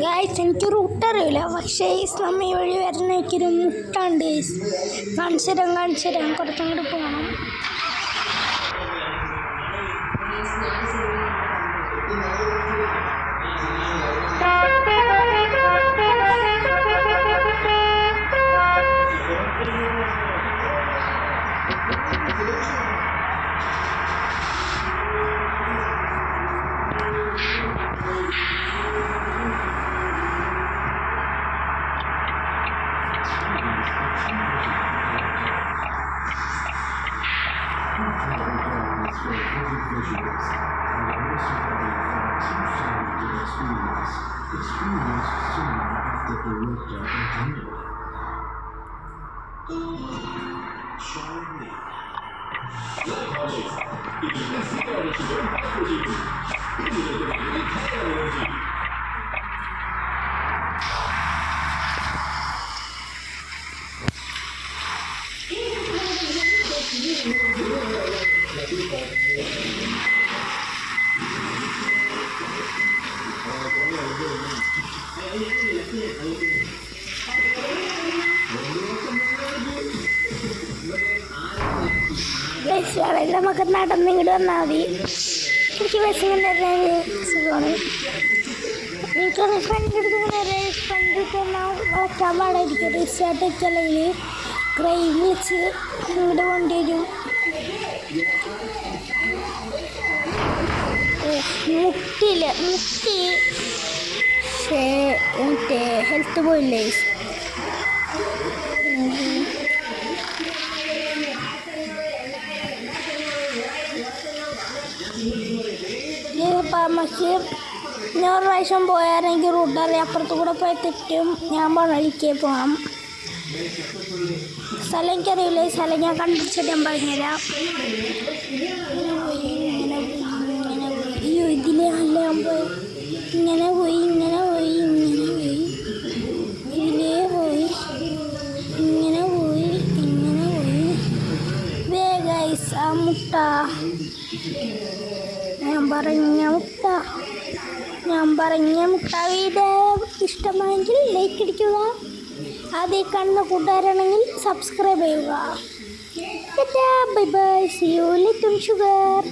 Guys എനിക്ക് root അറിയില്ല, പക്ഷേ ഇസ്ലാമി വഴി വരുന്ന എനിക്കൊരു മുട്ടുണ്ട്. കാണിച്ചു തരാം കുറച്ചങ്ങോട്ട് പോകണം. നമുക്ക് നടന്ന് ഇങ്ങോട്ട് വന്നാൽ മതി. എനിക്ക് ബസ്സിങ്ങനെ സുഖമാണ്. എനിക്കത് ഫ്രണ്ട് എടുത്ത് വളയ്ക്കാൻ പാടായിരിക്കും. റീസ്റ്റാർട്ട് വെച്ചല്ലെങ്കിൽ ക്രൈം വിളിച്ച് ഇങ്ങോട്ട് കൊണ്ടുവരും. മുട്ടി മറ്റേ ഹെൽത്ത് പോയില്ലേ. പക്ഷേ ഞാൻ ഒരു പ്രാവശ്യം പോയാൽ എനിക്ക് റൂട്ട് അറിയാം. അപ്പുറത്ത് കൂടെ പോയി തെറ്റും. ഞാൻ വഴിക്ക് പോകാം. സ്ഥലം എനിക്കറിയില്ല. ഈ സ്ഥലം ഞാൻ കണ്ടുപിടിച്ചിട്ട് ഞാൻ പറഞ്ഞുതരാം. ഇതിലെ അല്ല ഞാൻ പോയി ഇങ്ങനെ പോയി ഇതിലേ പോയി ഇങ്ങനെ പോയി ഗൈസ്. ആ മുട്ട ഞാൻ പറഞ്ഞ മുട്ട വീഡിയോ ഇഷ്ടമായെങ്കിൽ ലൈക്ക് അടിക്കുക. ആദ്യം കാണുന്ന കൂട്ടുകാരാണെങ്കിൽ സബ്സ്ക്രൈബ് ചെയ്യുക. Bye bye. See you little sugar.